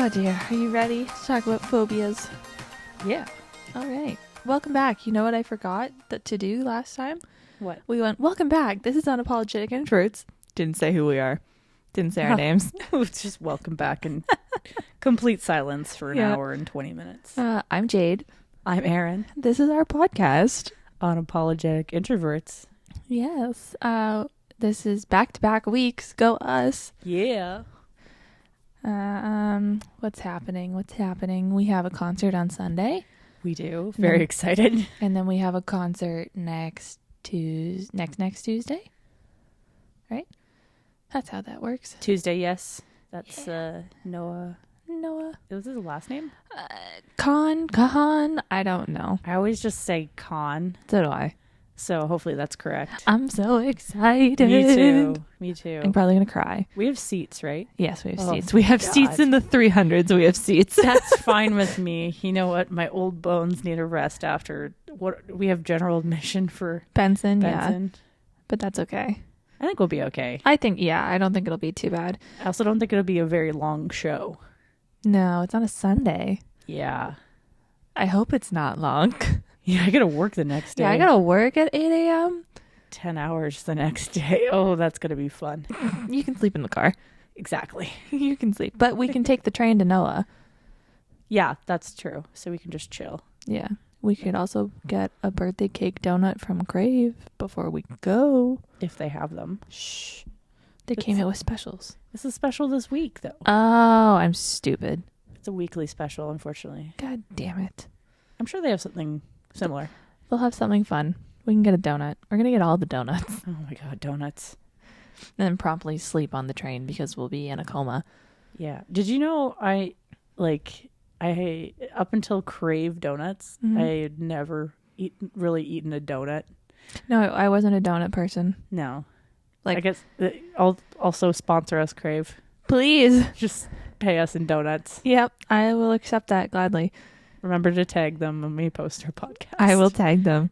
Oh dear, are you ready to talk about phobias? Yeah. All right. Welcome back. You know what I forgot to do last time? What? We went, welcome back. This is Unapologetic Introverts. Didn't say who we are. Didn't say our names. It's just welcome back and complete silence for an hour and 20 minutes. I'm Jade. I'm Aaron. This is our podcast. Unapologetic Introverts. Yes. This is back-to-back weeks. Go us. Yeah. What's happening? We have a concert on Sunday. We do. Very excited. And then we have a concert next Tuesday. Right? That's how that works. Tuesday, yes. That's Noah. Noah. Was his last name? Kahan. I don't know. I always just say Khan. So do I. So hopefully that's correct. I'm so excited. Me too. I'm probably going to cry. We have seats, right? Yes, we have seats. We have seats in the 300s. We have seats. That's fine with me. You know what? My old bones need a rest after what we have general admission for Benson. Yeah. But that's okay. I think we'll be okay. I don't think it'll be too bad. I also don't think it'll be a very long show. No, it's on a Sunday. Yeah. I hope it's not long. Yeah, I gotta work the next day. Yeah, I gotta work at 8 a.m. 10 hours the next day. Oh, that's gonna be fun. You can sleep in the car. Exactly. You can sleep. But we can take the train to Noah. Yeah, that's true. So we can just chill. Yeah. We could also get a birthday cake donut from Crave before we go. If they have them. Shh. They came out with specials. This is special this week, though. Oh, I'm stupid. It's a weekly special, unfortunately. God damn it. I'm sure they have something similar. They'll have something fun. We can get a donut. We're going to get all the donuts. Oh my god, donuts. And then promptly sleep on the train because we'll be in a coma. Yeah. Did you know I up until Crave Donuts, I had never really eaten a donut. No, I wasn't a donut person. No. I guess I'll also sponsor us, Crave. Please. Just pay us in donuts. Yep, I will accept that gladly. Remember to tag them when we post our podcast. I will tag them.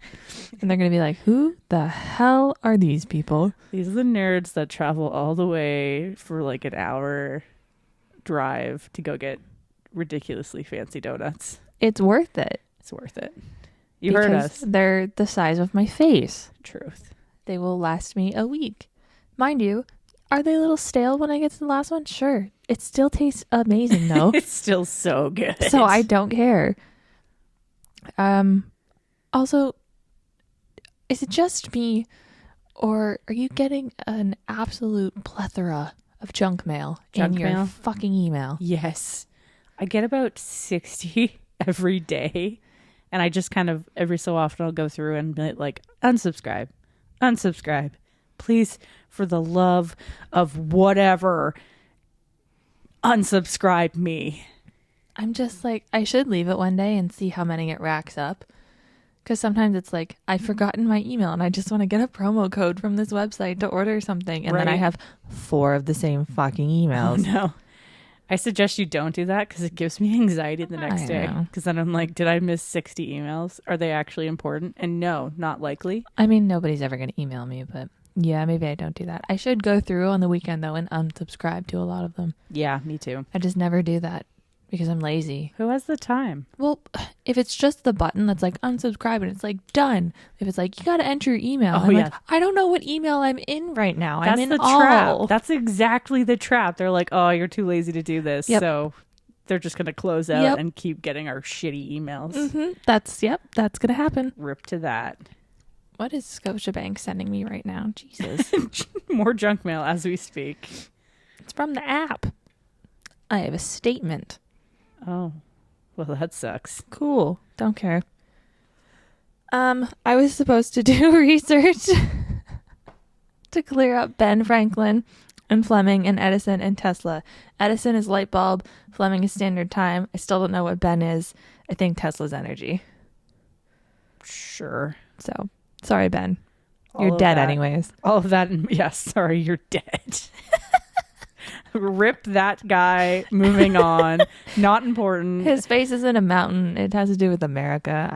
And they're going to be like, who the hell are these people? These are the nerds that travel all the way for like an hour drive to go get ridiculously fancy donuts. It's worth it. It's worth it. You heard us. They're the size of my face. Truth. They will last me a week. Mind you, are they a little stale when I get to the last one? Sure. It still tastes amazing though. It's still so good. So I don't care. Also, is it just me or are you getting an absolute plethora of junk mail in your fucking email? Yes. I get about 60 every day. And I just kind of every so often I'll go through and be like, unsubscribe. Please, for the love of whatever, unsubscribe me. I'm just like, I should leave it one day and see how many it racks up. Because sometimes it's like, I've forgotten my email and I just want to get a promo code from this website to order something. And then I have 4 of the same fucking emails. Oh, no. I suggest you don't do that because it gives me anxiety the next day. Because then I'm like, did I miss 60 emails? Are they actually important? And no, not likely. I mean, nobody's ever going to email me, but yeah, maybe I don't do that. I should go through on the weekend, though, and unsubscribe to a lot of them. Yeah, me too. I just never do that because I'm lazy. Who has the time? Well, if it's just the button that's like unsubscribe and it's like done. If it's like, you got to enter your email. I'm like, I don't know what email I'm in right now. That's I'm in the all. Trap. That's exactly the trap. They're like, oh, you're too lazy to do this. Yep. So they're just going to close out and keep getting our shitty emails. Mm-hmm. That's going to happen. Rip to that. What is Scotiabank sending me right now? Jesus. More junk mail as we speak. It's from the app. I have a statement. Oh, well, that sucks. Cool. Don't care. I was supposed to do research to clear up Ben Franklin and Fleming and Edison and Tesla. Edison is light bulb. Fleming is standard time. I still don't know what Ben is. I think Tesla's energy. Sure. So, sorry, Ben. You're dead anyways. All of that. Yes, sorry, you're dead. Rip that guy. Moving on. Not important. His face is in a mountain. It has to do with America.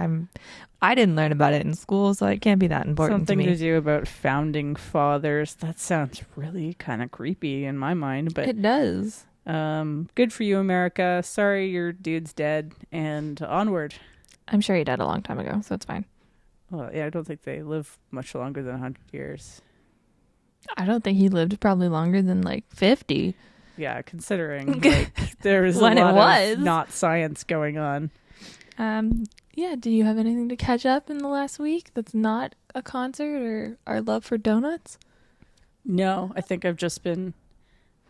I didn't learn about it in school, so it can't be that important to me. Something to do about founding fathers. That sounds really kind of creepy in my mind, but it does. Good for you, America. Sorry your dude's dead, and onward. I'm sure he died a long time ago, so it's fine. Well, yeah, I don't think they live much longer than 100 years. I don't think he lived probably longer than like 50. Yeah, considering like there was When a it lot was. of not science going on. Yeah, do you have anything to catch up in the last week that's not a concert or our love for donuts? No, I think I've just been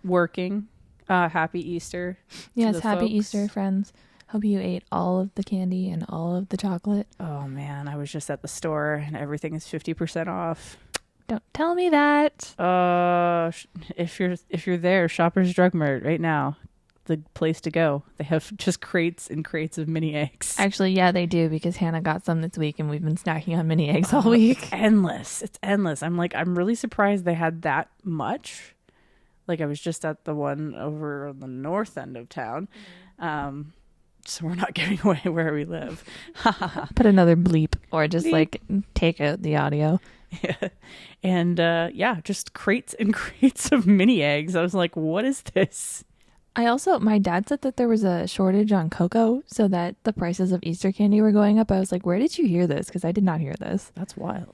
working. Happy Easter. Yes, happy folks. Easter, friends. Hope you ate all of the candy and all of the chocolate. Oh man, I was just at the store and everything is 50% off. Don't tell me that. If you're there, Shoppers Drug Mart right now, the place to go. They have just crates and crates of mini eggs. Actually, yeah, they do because Hannah got some this week and we've been snacking on mini eggs all week. It's endless. I'm really surprised they had that much. Like I was just at the one over on the north end of town. So we're not giving away where we live. Put another bleep or just Bleep. like take out the audio. Yeah. And just crates and crates of mini eggs. I was like, what is this? My dad said that there was a shortage on cocoa, so that the prices of Easter candy were going up. I was like, where did you hear this? Because I did not hear this. That's wild.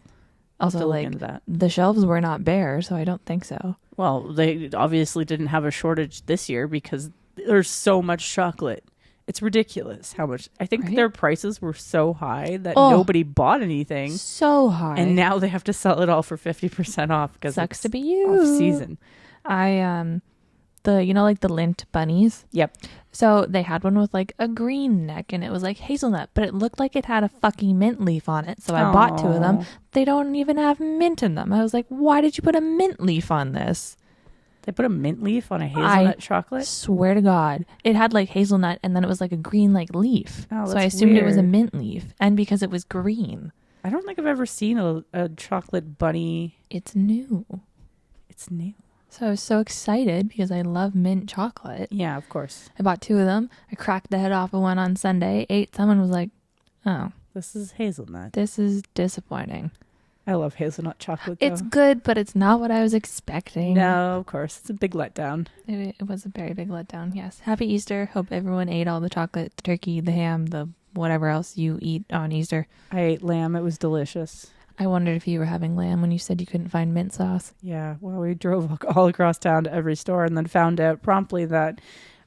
Also, Look like, into that. the shelves were not bare, so I don't think so. Well, they obviously didn't have a shortage this year because there's so much chocolate. It's ridiculous how much. I think Right? their prices were so high that nobody bought anything. So high. And now they have to sell it all for 50% off because Sucks it's to be you. off season. Like the lint bunnies. Yep. So they had one with like a green neck and it was like hazelnut, but it looked like it had a fucking mint leaf on it. So I bought 2 of them. They don't even have mint in them. I was like, why did you put a mint leaf on this? They put a mint leaf on a hazelnut chocolate? Swear to God. It had like hazelnut and then it was like a green like leaf. Oh, so that's I assumed it was a weird. mint leaf. And because it was green. I don't think I've ever seen a chocolate bunny. It's new. It's new. So I was so excited because I love mint chocolate. Yeah, of course. I bought 2 of them. I cracked the head off of one on Sunday, ate some and was like, oh, This is hazelnut. this is disappointing. I love hazelnut chocolate, though. It's good, but it's not what I was expecting. No, of course. It's a big letdown. It was a very big letdown, yes. Happy Easter. Hope everyone ate all the chocolate, the turkey, the ham, the whatever else you eat on Easter. I ate lamb. It was delicious. I wondered if you were having lamb when you said you couldn't find mint sauce. Yeah, well, we drove all across town to every store and then found out promptly that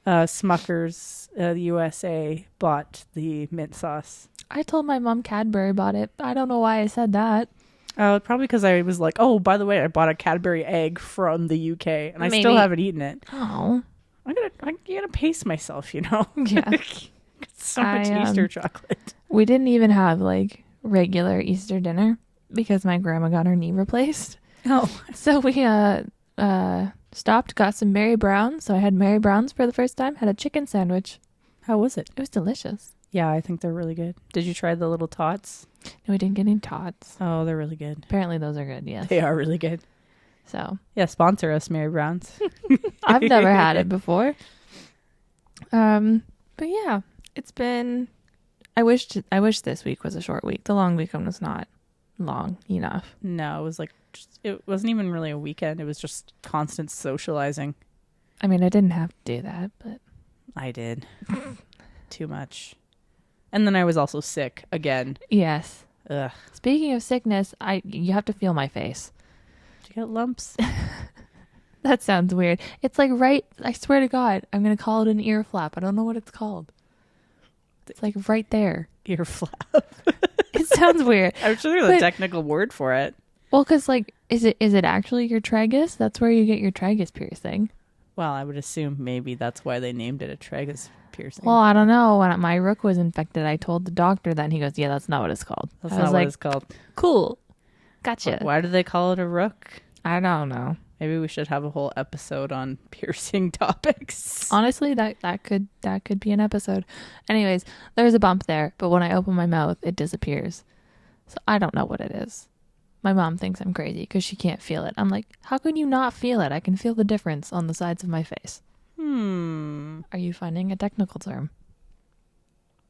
Smucker's the USA bought the mint sauce. I told my mom Cadbury bought it. I don't know why I said that. Probably because I was like, oh, by the way, I bought a Cadbury egg from the UK and I still Maybe. haven't eaten it. Oh. I gotta pace myself, you know? Yeah. So much Easter chocolate. We didn't even have like regular Easter dinner because my grandma got her knee replaced. Oh. So we stopped, got some Mary Browns. So I had Mary Browns for the first time, had a chicken sandwich. How was it? It was delicious. Yeah, I think they're really good. Did you try the little tots? No, we didn't get any tots. Oh, they're really good. Apparently those are good, yes. They are really good. So Yeah, sponsor us, Mary Browns. I've never had it before. But yeah, it's been, I wish this week was a short week. The long weekend was not long enough. No, it was like, it wasn't even really a weekend. It was just constant socializing. I mean, I didn't have to do that, but I did. Too much. And then I was also sick again. yes. Ugh. Speaking of sickness, you have to feel my face. Did you get lumps? That sounds weird. It's like I swear to God, I'm going to call it an ear flap. I don't know what it's called. It's like right there. Ear flap. It sounds weird. I'm sure there's a technical word for it. Well, because like, is it actually your tragus? That's where you get your tragus piercing. Well, I would assume maybe that's why they named it a tragus piercing. Well, I don't know. When my rook was infected, I told the doctor that, and he goes, yeah, that's not what it's called. That's I not was what like, it's called. Cool. Gotcha. Why do they call it a rook? I don't know. Maybe we should have a whole episode on piercing topics. Honestly, that could be an episode. Anyways, there's a bump there, but when I open my mouth, it disappears. So I don't know what it is. My mom thinks I'm crazy because she can't feel it. I'm like, how can you not feel it? I can feel the difference on the sides of my face. Are you finding a technical term?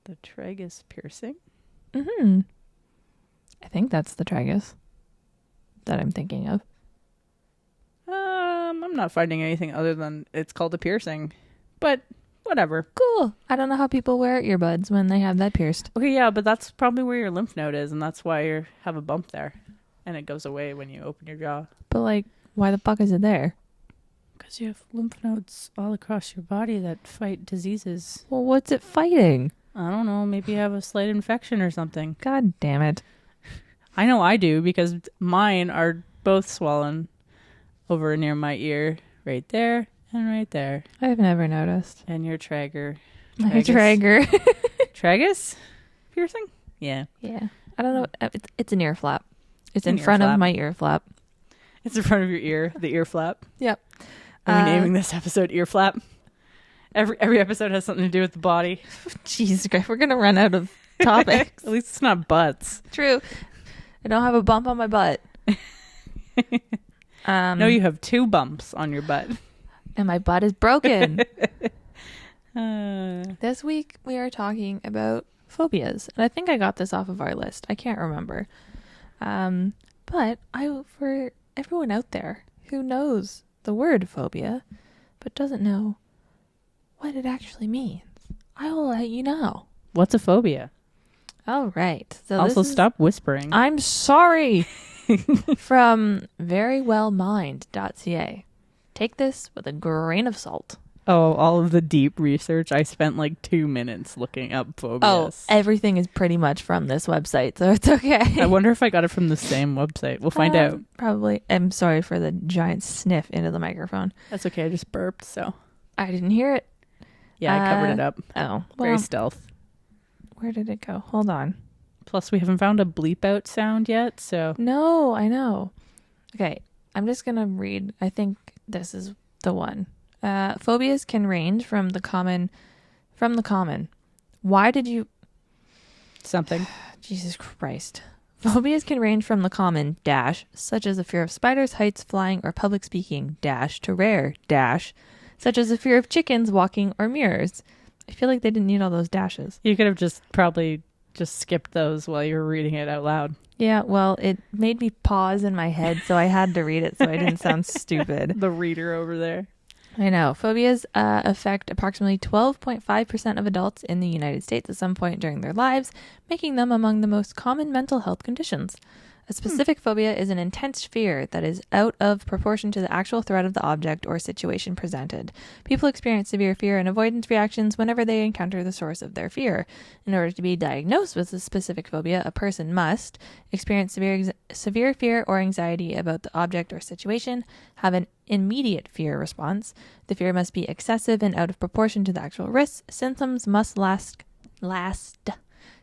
The tragus piercing? Mm-hmm. I think that's the tragus that I'm thinking of. I'm not finding anything other than it's called a piercing. but whatever. Cool. I don't know how people wear earbuds when they have that pierced. Okay, yeah, but that's probably where your lymph node is, and that's why you have a bump there. And it goes away when you open your jaw. But, like, why the fuck is it there? Because you have lymph nodes all across your body that fight diseases. Well, what's it fighting? I don't know. Maybe you have a slight infection or something. God damn it. I know I do, because mine are both swollen over near my ear. Right there and right there. I've never noticed. And your tragus. My tragus. Tragus? Piercing? Yeah. Yeah. I don't know. It's an ear flap. It's in Ear front flap. of my ear flap. It's in front of your ear, the ear flap. Yep. Are we naming this episode ear flap? Every episode has something to do with the body. Jesus Christ, we're going to run out of topics. At least it's not butts. True. I don't have a bump on my butt. No, you have 2 bumps on your butt. And my butt is broken. Uh, This week we are talking about phobias. And I think I got this off of our list. I can't remember. But for everyone out there who knows the word phobia, but doesn't know what it actually means, I will let you know. what's a phobia? All right. So Also, stop whispering. I'm sorry. From verywellmind.ca. Take this with a grain of salt. Oh, all of the deep research. I spent like 2 minutes looking up phobias. Oh, everything is pretty much from this website, so it's okay. I wonder if I got it from the same website. We'll find out. Probably. I'm sorry for the giant sniff into the microphone. That's okay. I just burped, so. I didn't hear it. Yeah, I covered it up. Oh, Very well, stealth. where did it go? Hold on. Plus, we haven't found a bleep out sound yet, so. No, I know. Okay, I'm just going to read. I think this is the one. Phobias can range from the common. Why did you... Something. Jesus Christ. Phobias can range from the common dash, such as a fear of spiders, heights, flying, or public speaking, dash, to rare dash, such as a fear of chickens, walking, or mirrors. I feel like they didn't need all those dashes. You could have probably skipped those while you were reading it out loud. Yeah, well, it made me pause in my head, so I had to read it so I didn't sound stupid. The reader over there. I know. Phobias affect approximately 12.5% of adults in the United States at some point during their lives, making them among the most common mental health conditions. A specific phobia is an intense fear that is out of proportion to the actual threat of the object or situation presented. People experience severe fear and avoidance reactions whenever they encounter the source of their fear. In order to be diagnosed with a specific phobia, a person must experience severe fear or anxiety about the object or situation, have an immediate fear response. The fear must be excessive and out of proportion to the actual risks. Symptoms must last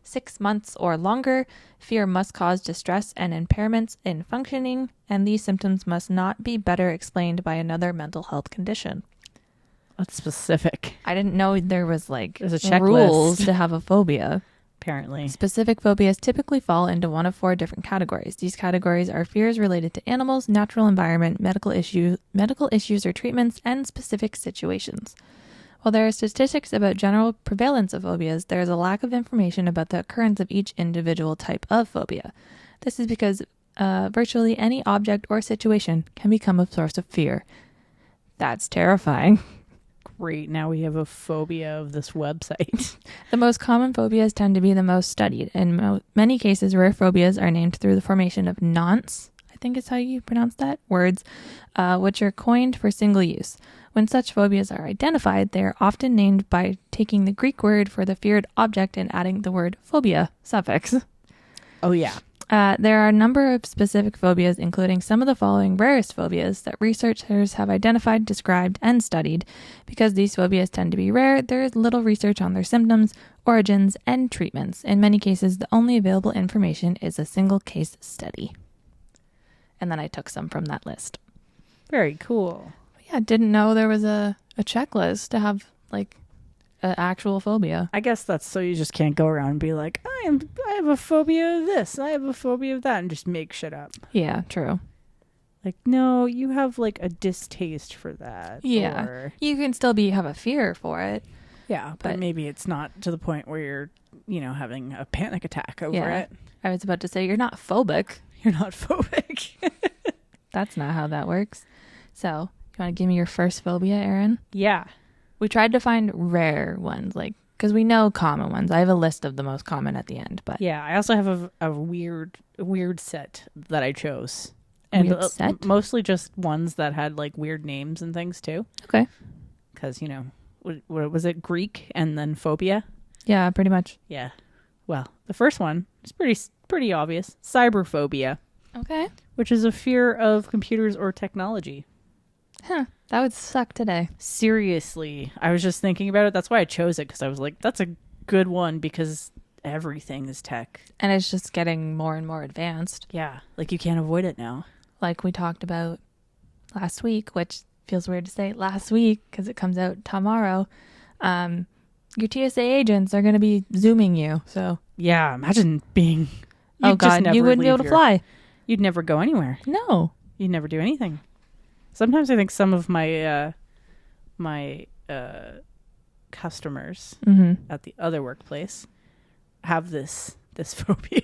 6 months or longer. Fear must cause distress and impairments in functioning, and these symptoms must not be better explained by another mental health condition. That's specific. I didn't know there was There's a checklist. rules to have a phobia. Apparently. Specific phobias typically fall into one of 4 different categories. These categories are fears related to animals, natural environment, medical issues or treatments, and specific situations. While there are statistics about general prevalence of phobias, there is a lack of information about the occurrence of each individual type of phobia. This is because virtually any object or situation can become a source of fear. That's terrifying. Great. Now we have a phobia of this website. The most common phobias tend to be the most studied. In many cases, rare phobias are named through the formation of nonce, I think is how you pronounce that, words, which are coined for single use. When such phobias are identified, they are often named by taking the Greek word for the feared object and adding the word phobia suffix. Oh, yeah. There are a number of specific phobias, including some of the following rarest phobias that researchers have identified, described, and studied. Because these phobias tend to be rare, there is little research on their symptoms, origins, and treatments. In many cases, the only available information is a single case study. And then I took some from that list. Very cool. Yeah, didn't know there was a checklist to have like an actual phobia. I guess that's so you just can't go around and be like, I have a phobia of this, I have a phobia of that, and just make shit up. Yeah, true. Like, no, you have like a distaste for that. Yeah, or, you can still have a fear for it. Yeah, but maybe it's not to the point where you're, having a panic attack over it. I was about to say, you're not phobic. You're not phobic. That's not how that works. So, you want to give me your first phobia, Erin? Yeah. We tried to find rare ones, like, because we know common ones. I have a list of the most common at the end, but Yeah, I also have a weird set that I chose. And weird set? mostly just ones that had like weird names and things too. Okay. Because, what was it? Greek and then phobia? Yeah, pretty much. Yeah. Well, the first one is pretty obvious. Cyberphobia, Okay. which is a fear of computers or technology. Huh. That would suck today. Seriously. I was just thinking about it. That's why I chose it, because I was like, that's a good one because everything is tech. And it's just getting more and more advanced. Yeah. Like you can't avoid it now. Like we talked about last week, which feels weird to say last week because it comes out tomorrow. Your TSA agents are going to be Zooming you. So, Yeah. Imagine being... oh God, you wouldn't be able to fly. You'd never go anywhere. No. You'd never do anything. Sometimes I think some of my customers at the other workplace have this phobia.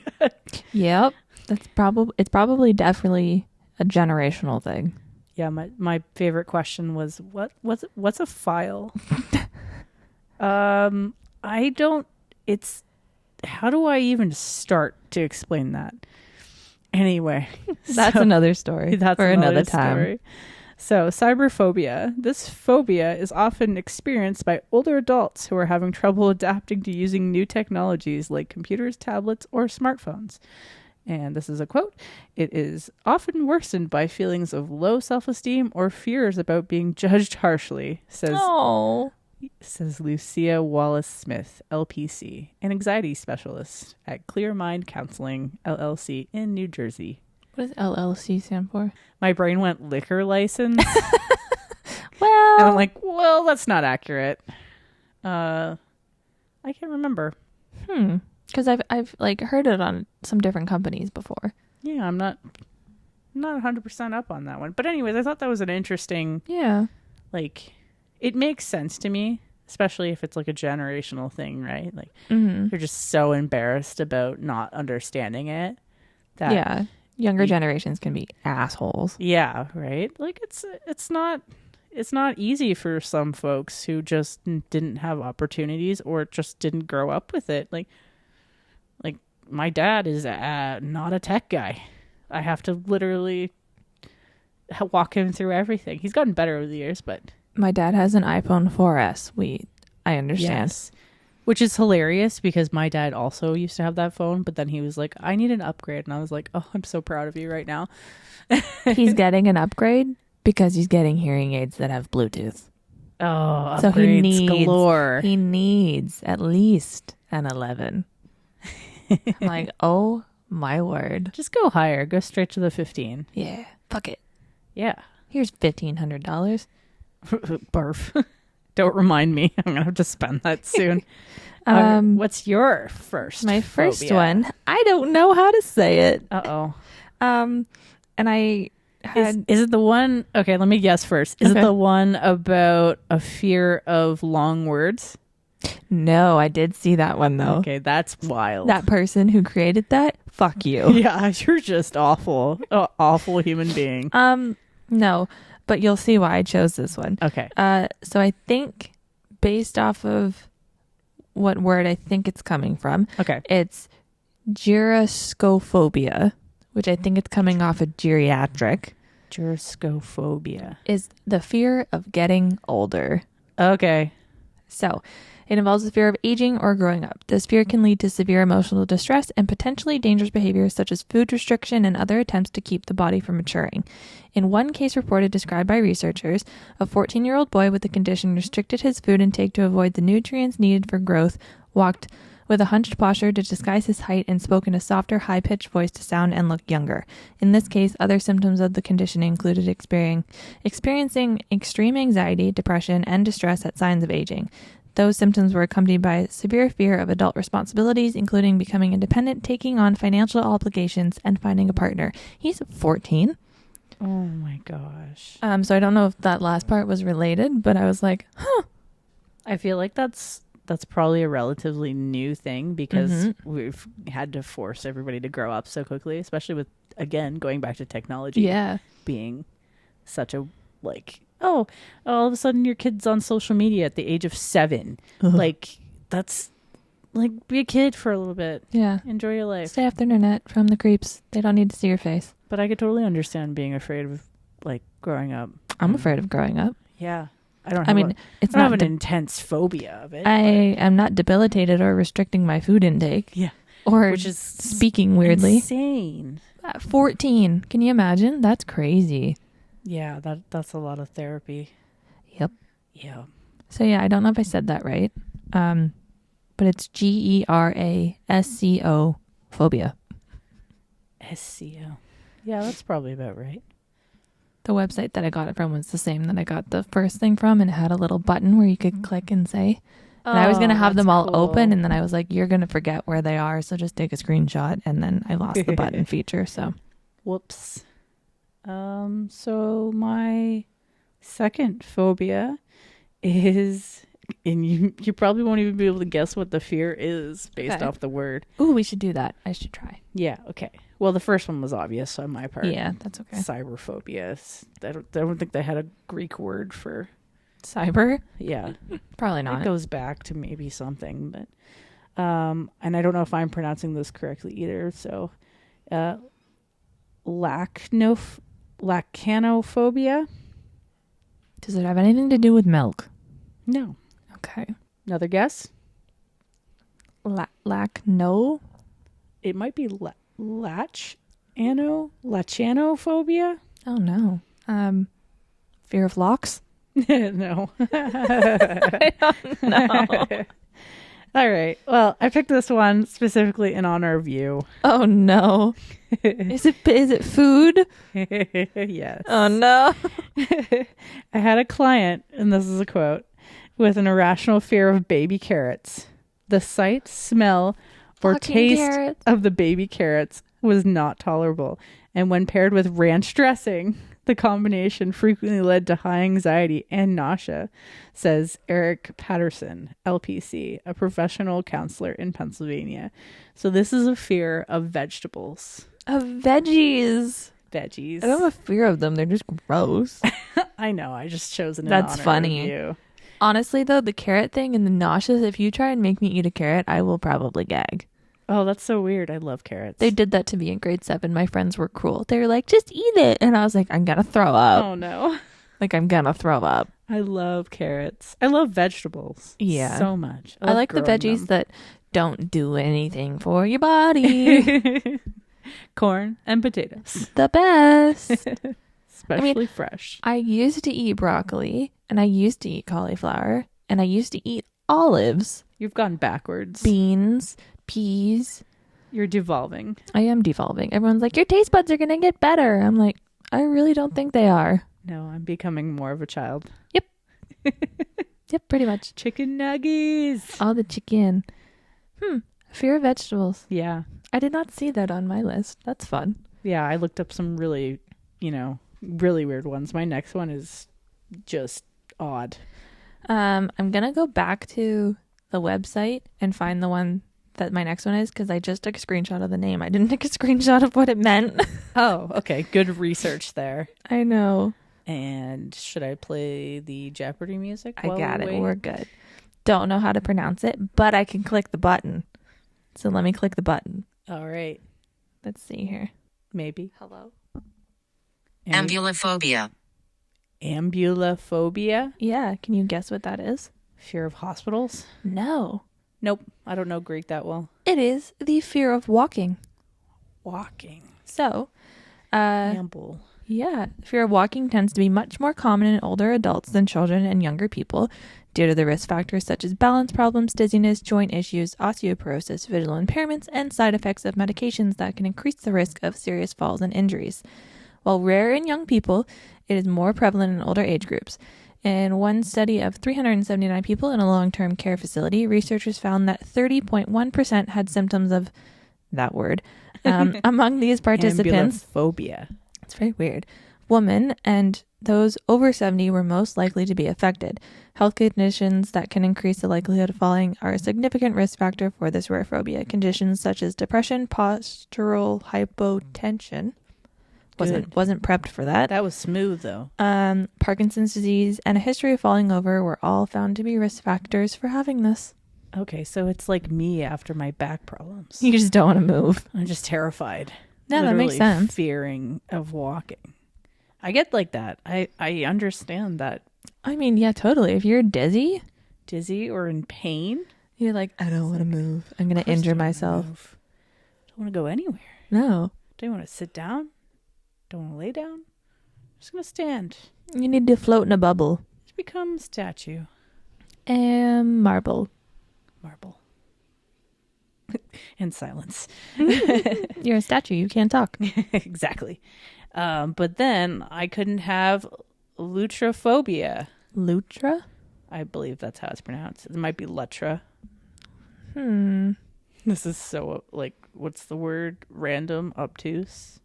Yep. It's probably definitely a generational thing. Yeah, my favorite question was what's a file? I don't. It's how do I even start to explain that? Anyway, That's another story. That's for another time. Story. So, cyberphobia. This phobia is often experienced by older adults who are having trouble adapting to using new technologies like computers, tablets, or smartphones. And this is a quote. It is often worsened by feelings of low self-esteem or fears about being judged harshly, says Lucia Wallace-Smith, LPC, an anxiety specialist at Clear Mind Counseling, LLC in New Jersey. What does LLC stand for? My brain went liquor license. Well, and I'm like, well, that's not accurate. I can't remember. Because I've like heard it on some different companies before. Yeah, I'm not 100% up on that one. But anyways, I thought that was an interesting. Yeah. Like, it makes sense to me, especially if it's like a generational thing, right? Like, you're just so embarrassed about not understanding it. That younger generations can be assholes. Yeah, right. Like it's not easy for some folks who just didn't have opportunities or just didn't grow up with it. Like my dad is not a tech guy. I have to literally walk him through everything. He's gotten better over the years, but my dad has an iPhone 4S. I understand. Yes. Which is hilarious because my dad also used to have that phone, but then he was like, I need an upgrade. And I was like, oh, I'm so proud of you right now. He's getting an upgrade because he's getting hearing aids that have Bluetooth. Oh, so he needs at least an 11. I'm like, oh my word. Just go higher. Go straight to the 15. Yeah. Fuck it. Yeah. Here's $1,500. Barf. Don't remind me. I'm going to have to spend that soon. What's your first? My first phobia? one. I don't know how to say it. Uh-oh. And I had... Is it the one... Okay, let me guess first. Is it the one about a fear of long words? No, I did see that one, though. Okay, that's wild. That person who created that, fuck you. Yeah, you're just awful. Awful human being. No, but you'll see why I chose this one. Okay. So I think based off of what word I think it's coming from, it's gyroscophobia, which I think it's coming off of geriatric. Gyroscophobia is the fear of getting older. Okay. So it involves the fear of aging or growing up. This fear can lead to severe emotional distress and potentially dangerous behaviors such as food restriction and other attempts to keep the body from maturing. In one case reported described by researchers, a 14-year-old boy with the condition restricted his food intake to avoid the nutrients needed for growth, walked with a hunched posture to disguise his height, and spoke in a softer, high-pitched voice to sound and look younger. In this case, other symptoms of the condition included experiencing extreme anxiety, depression, and distress at signs of aging. Those symptoms were accompanied by severe fear of adult responsibilities, including becoming independent, taking on financial obligations, and finding a partner. He's 14. Oh my gosh. So I don't know if that last part was related, but I was like, huh. I feel like that's probably a relatively new thing because we've had to force everybody to grow up so quickly, especially with, again, going back to technology being such a, like, oh, all of a sudden your kid's on social media at the age of 7. Ugh. Like, that's like, be a kid for a little bit. Yeah. Enjoy your life. Stay off the internet from the creeps. They don't need to see your face. But I could totally understand being afraid of like growing up. I'm afraid of growing up. Yeah. I don't It's have not an intense phobia of it. I am not debilitated or restricting my food intake. Yeah. Or Which is speaking weirdly. Insane. At 14. Can you imagine? That's crazy. Yeah, that's a lot of therapy. Yep. Yeah. So yeah, I don't know if I said that right. But it's GERASCO phobia. SCO. Yeah, that's probably about right. The website that I got it from was the same that I got the first thing from, and it had a little button where you could click and say. And I was going to have them all open, and then I was like, you're going to forget where they are, so just take a screenshot. And then I lost the button feature, so. Whoops. So my second phobia is, and you probably won't even be able to guess what the fear is based off the word. Ooh, we should do that. I should try. Yeah, okay. Well, the first one was obvious on my part. Yeah, that's okay. Cyberphobia. I don't think they had a Greek word for cyber. Yeah, probably not. It goes back to maybe something, but and I don't know if I'm pronouncing this correctly either. So, lacanophobia. Does it have anything to do with milk? No. Okay. Another guess? Lacno. It might be lachanophobia. Oh no. Fear of locks. No. I don't know. All right. Well, I picked this one specifically in honor of you. Oh no. Is it food? Yes. Oh no. I had a client, and this is a quote, with an irrational fear of baby carrots. The sight, smell, or Fucking taste carrots. of the baby carrots was not tolerable. And when paired with ranch dressing, the combination frequently led to high anxiety and nausea, says Eric Patterson, LPC, a professional counselor in Pennsylvania. So this is a fear of vegetables. Of veggies. Veggies. I don't have a fear of them. They're just gross. I know. I just chose it in That's honor funny. of you. Honestly, though, the carrot thing and the nauseous, if you try and make me eat a carrot, I will probably gag. Oh, that's so weird. I love carrots. They did that to me in grade 7. My friends were cruel. They were like, just eat it. And I was like, I'm going to throw up. Oh, no. Like, I'm going to throw up. I love carrots. I love vegetables. Yeah. So much. I like the veggies that don't do anything for your body. Corn and potatoes. The best. Especially fresh. I used to eat broccoli, and I used to eat cauliflower, and I used to eat olives. You've gone backwards. Beans, peas. You're devolving. I am devolving. Everyone's like, your taste buds are going to get better. I'm like, I really don't think they are. No, I'm becoming more of a child. Yep. Yep, pretty much. Chicken nuggets. All the chicken. Fear of vegetables. Yeah. I did not see that on my list. That's fun. Yeah, I looked up some really, really weird ones. My next one is just odd. I'm going to go back to the website and find the one that my next one is, because I just took a screenshot of the name. I didn't take a screenshot of what it meant. Oh, okay. Good research there. I know. And should I play the Jeopardy music? I got it. We're good. Don't know how to pronounce it, but I can click the button. So let me click the button. All right. Let's see here. Maybe. Hello. Ambulophobia. Ambulophobia? Yeah. Can you guess what that is? Fear of hospitals? No. Nope. I don't know Greek that well. It is the fear of walking. Walking. So, Amble. yeah, fear of walking tends to be much more common in older adults than children and younger people due to the risk factors such as balance problems, dizziness, joint issues, osteoporosis, visual impairments, and side effects of medications that can increase the risk of serious falls and injuries. While rare in young people, it is more prevalent in older age groups. In one study of 379 people in a long-term care facility, researchers found that 30.1% had symptoms of that word. Among these participants, Ambulophobia. it's very weird, women and those over 70 were most likely to be affected. Health conditions that can increase the likelihood of falling are a significant risk factor for this rare phobia. Conditions such as depression, postural hypotension, Good. Wasn't prepped for that. That was smooth, though. Parkinson's disease and a history of falling over were all found to be risk factors for having this. Okay, so it's like me after my back problems. You just don't want to move. I'm just terrified. No, that makes Literally sense. Fearing of walking. I get like that. I understand that. I mean, yeah, totally. If you're dizzy or in pain, you're like, I don't want to move. I'm going to injure myself. Don't want to go anywhere. No. Don't want to sit down. Don't want to lay down. I'm just going to stand. You need to float in a bubble. Just become a statue. And marble. In silence. You're a statue. You can't talk. Exactly. But then I couldn't have lutrophobia. Lutra? I believe that's how it's pronounced. It might be lutra. This is so, like, what's the word? Random, obtuse.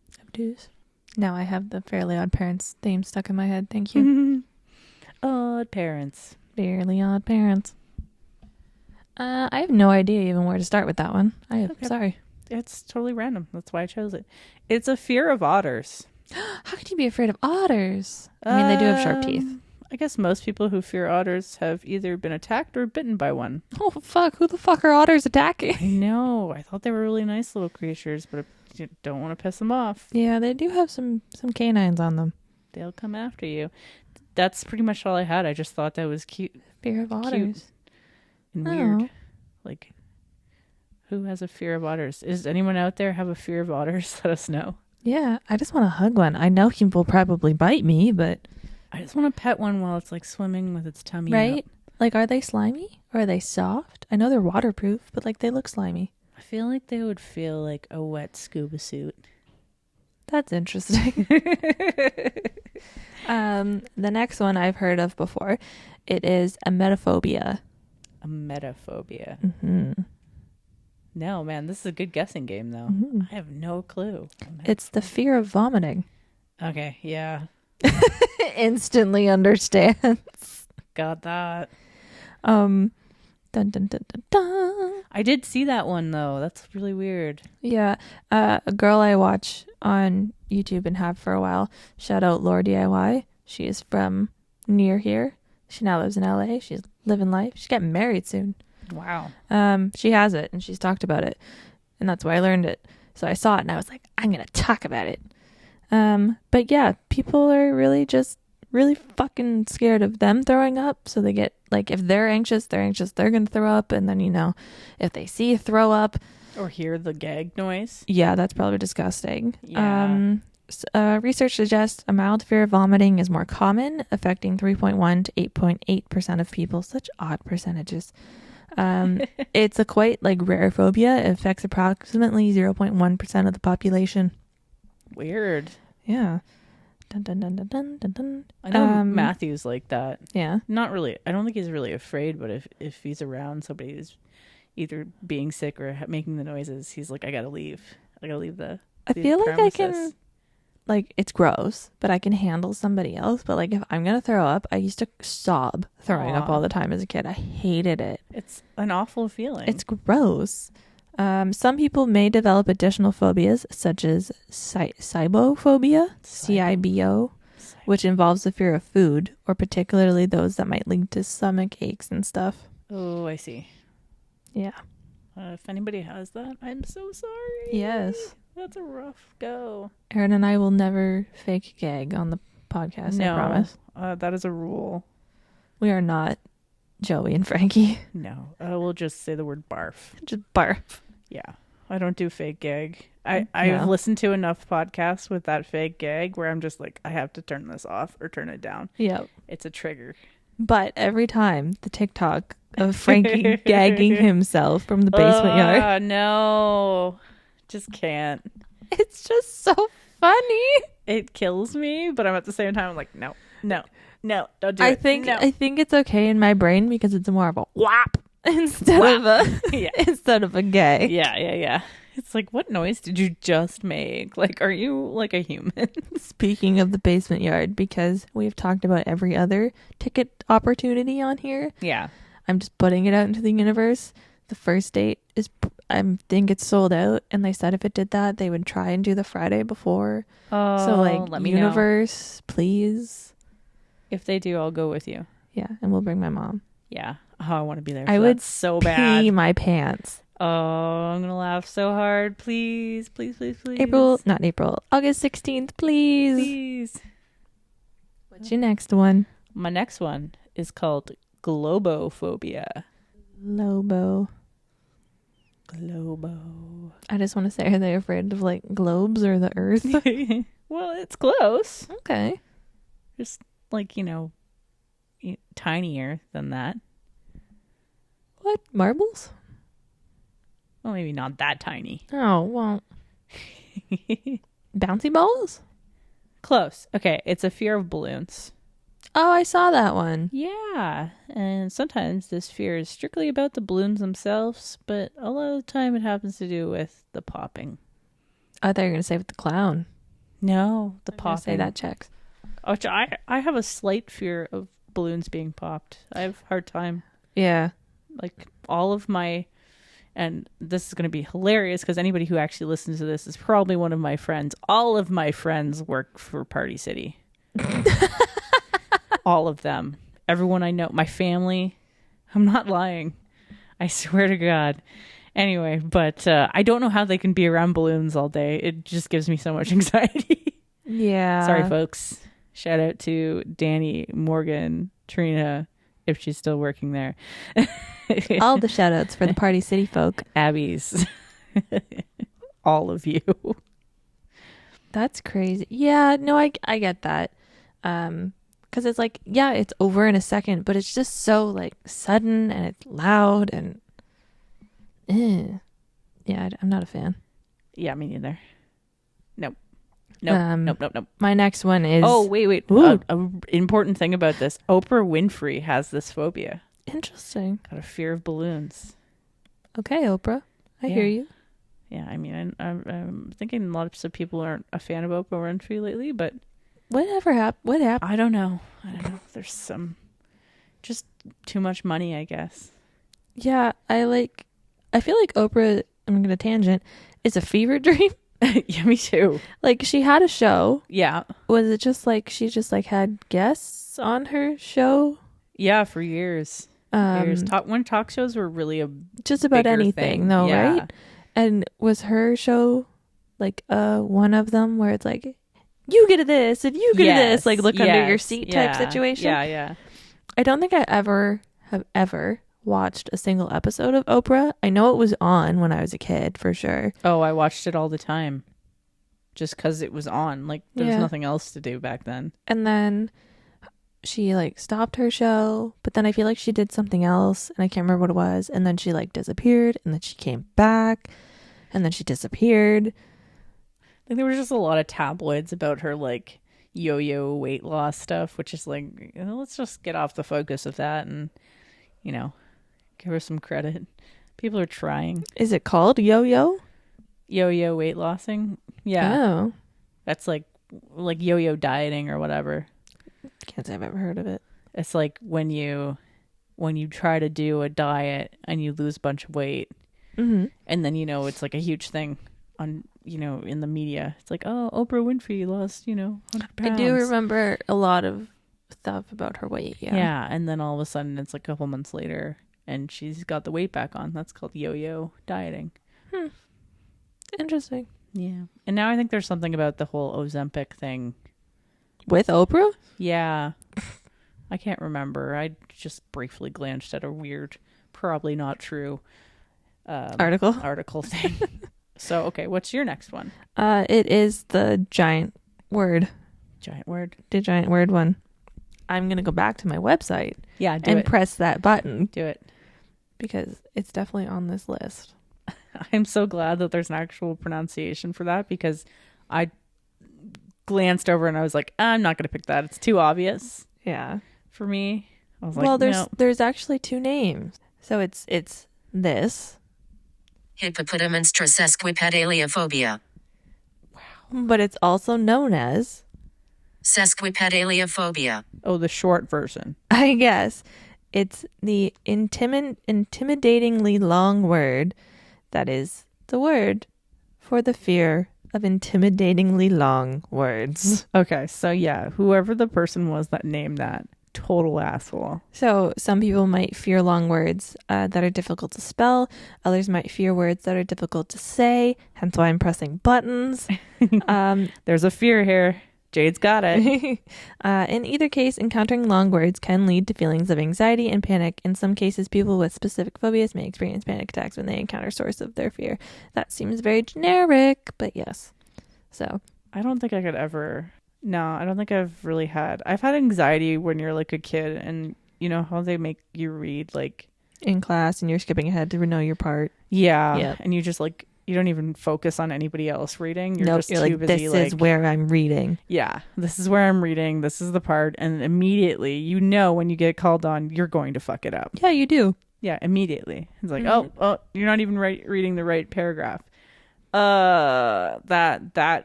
Now I have the Fairly Odd Parents theme stuck in my head. Thank you. Odd Parents. Fairly Odd Parents. I have no idea even where to start with that one. Sorry. It's totally random. That's why I chose it. It's a fear of otters. How could you be afraid of otters? I mean, they do have sharp teeth. I guess most people who fear otters have either been attacked or bitten by one. Oh, fuck. Who the fuck are otters attacking? I know. I thought they were really nice little creatures, but you don't want to piss them off. Yeah, they do have some canines on them. They'll come after you. That's pretty much all I had. I just thought that was cute. Fear of otters. Cute and weird. Like, who has a fear of otters? Does anyone out there have a fear of otters? Let us know. Yeah, I just want to hug one. I know he will probably bite me, but... I just want to pet one while it's like swimming with its tummy right? out. Like, are they slimy? Or are they soft? I know they're waterproof, but like they look slimy. I feel like they would feel like a wet scuba suit. That's interesting. The next one I've heard of before. It is emetophobia. Emetophobia. Mm-hmm. No, man, this is a good guessing game, though. Mm-hmm. I have no clue. It's the fear of vomiting. Okay, yeah. Instantly understands. Got that. Dun, dun, dun, dun, dun. I did see that one, though. That's really weird. Yeah. A girl I watch on YouTube and have for a while, shout out Laura DIY. She is from near here. She now lives in LA. She's living life. She's getting married soon. Wow. She has it and she's talked about it. And that's why I learned it. So I saw it and I was like, I'm going to talk about it. But yeah, people are really fucking scared of them throwing up. So they get, like, if they're anxious, they're going to throw up. And then, if they see throw up. Or hear the gag noise. Yeah, that's probably disgusting. Yeah. Research suggests a mild fear of vomiting is more common, affecting 3.1 to 8.8% of people. Such odd percentages. It's a quite rare phobia. It affects approximately 0.1% of the population. Weird. Yeah. Dun, dun, dun, dun, dun, dun, dun. I know Matthew's like that. Yeah. Not really. I don't think he's really afraid, but if he's around somebody who's either being sick or making the noises, he's like, I gotta leave. I gotta leave the I feel like premises. I can, it's gross, but I can handle somebody else. But if I'm gonna throw up, I used to sob throwing up all the time as a kid. I hated it. It's an awful feeling. It's gross. Some people may develop additional phobias, such as Phobophobia, CIBO, which involves the fear of food, or particularly those that might lead to stomach aches and stuff. Oh, I see. Yeah. If anybody has that, I'm so sorry. Yes. That's a rough go. Erin and I will never fake gag on the podcast, No, I promise. That is a rule. We are not Joey and Frankie. No, we'll just say the word barf. Just barf. Yeah, I don't do fake gag. I've listened to enough podcasts with that fake gag where I'm just like, I have to turn this off or turn it down. Yep. It's a trigger. But every time the TikTok of Frankie gagging himself from the basement yard. No, just can't. It's just so funny. It kills me, but I'm at the same time I'm like, no, don't do it. I think it's okay in my brain because it's more of a whop instead of a gay. Yeah. It's like, what noise did you just make? Like, are you like a human? Speaking of the basement yard, because we've talked about every other ticket opportunity on here. Yeah. I'm just putting it out into the universe. the first date is, I think it's sold out, and they said if it did that, they would try and do the Friday before. Oh, So like, let me know. universe, please. If they do, I'll go with you. Yeah, and we'll bring my mom. Yeah. Oh, I want to be there. I For would that so pee bad. my pants. Oh, I'm gonna laugh so hard. Please, please, please, please. August 16th, please. Please. What's your next one? My next one is called Globophobia. Globo. I just want to say, are they afraid of like globes or the earth? Well, it's close. Okay. Just like, tinier than that. What? Marbles? Well, maybe not that tiny. Oh, well. Bouncy balls? Close. Okay, it's a fear of balloons. Oh, I saw that one. Yeah, and sometimes this fear is strictly about the balloons themselves, but a lot of the time it happens to do with the popping. I thought you were going to say with the clown. No, the I'm gonna popping. say that checks. Which I have a slight fear of balloons being popped. I have a hard time. Yeah. Like all of my, and this is going to be hilarious because anybody who actually listens to this is probably one of my friends. All of my friends work for Party City. All of them. Everyone I know. My family. I'm not lying. I swear to God. Anyway, but I don't know how they can be around balloons all day. It just gives me so much anxiety. Yeah. Sorry, folks. Shout out to Danny, Morgan, Trina, if she's still working there. All the shout outs for the Party City folk. Abby's. All of you. That's crazy. Yeah, no, I get that. Because it's like, yeah, it's over in a second, but it's just so like sudden and it's loud and yeah, I'm not a fan. Yeah, me neither. Nope. My next one is, Oh, wait. An important thing about this. Oprah Winfrey has this phobia. interesting. Got a fear of balloons. Okay, Oprah, I hear you. Yeah, I mean, I'm thinking lots of people aren't a fan of Oprah Winfrey lately, but What happened? I don't know. There's just too much money, I guess. Yeah, I feel like Oprah, I'm gonna tangent, is a fever dream. Yeah, me too. Like, she had a show. Yeah. Was it just like she just like had guests on her show? Yeah, for years. When talk shows were really a just about bigger anything thing. though, Yeah. right? And was her show like one of them where it's like, you get this if you get this, like look under your seat type situation? Yeah. I don't think I have ever watched a single episode of Oprah. I know it was on when I was a kid for sure. Oh, I watched it all the time. Just because it was on. Like, there was nothing else to do back then. And then she like stopped her show, but then I feel like she did something else and I can't remember what it was. And then she like disappeared and then she came back and then she disappeared. I think there was just a lot of tabloids about her like yo-yo weight loss stuff, which is like, let's just get off the focus of that and, give her some credit. People are trying. Is it called yo-yo? Yo-yo weight lossing? Yeah. Oh. That's like yo-yo dieting or whatever. Can't say I've ever heard of it. It's like when you try to do a diet and you lose a bunch of weight, mm-hmm. and then it's like a huge thing on in the media. It's like, oh, Oprah Winfrey lost 100 pounds. I do remember a lot of stuff about her weight. Yeah, and then all of a sudden it's like a couple months later and she's got the weight back on. That's called yo-yo dieting. Interesting. Yeah, and now I think there's something about the whole Ozempic thing. With Oprah? Yeah. I can't remember. I just briefly glanced at a weird, probably not true article thing. So, okay, what's your next one? It is the giant word. Giant word? The giant word one. I'm going to go back to my website. Yeah, press that button. Do it. Because it's definitely on this list. I'm so glad that there's an actual pronunciation for that because I glanced over and I was like, I'm not going to pick that. It's too obvious. Yeah. For me. I was well, like, there's actually two names. So it's this. Hippopotamonstrosesquipedaliophobia. Wow. But it's also known as sesquipedaliophobia. Oh, the short version. I guess. It's the intimidatingly long word that is the word for the fear of intimidatingly long words. Okay, so yeah, whoever the person was that named that, total asshole. So some people might fear long words that are difficult to spell. Others might fear words that are difficult to say. Hence why I'm pressing buttons. There's a fear here. Jade's got it. In either case, encountering long words can lead to feelings of anxiety and panic. In some cases, people with specific phobias may experience panic attacks when they encounter source of their fear. That seems very generic, but yes. So I don't think I could ever. No, I don't think I've really had. I've had anxiety when you're like a kid, and you know how they make you read like in class, and you're skipping ahead to know your part. Yeah, Yep. And you just like. You don't even focus on anybody else reading. You're just you're too like, busy. This is where I'm reading. Yeah, this is where I'm reading. This is the part. And immediately, you know, when you get called on, you're going to fuck it up. Yeah, you do. Yeah, immediately. It's like, oh, you're not even reading the right paragraph. That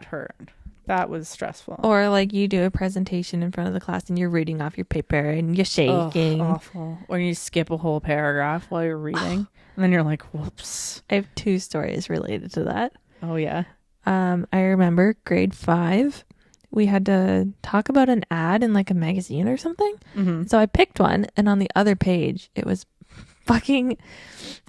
hurt. That was stressful. Or like you do a presentation in front of the class and you're reading off your paper and you're shaking. Awful. Or you skip a whole paragraph while you're reading. And then you're like, whoops. I have 2 stories related to that. Oh, yeah. I remember grade 5, we had to talk about an ad in like a magazine or something. Mm-hmm. So I picked one, and on the other page, it was fucking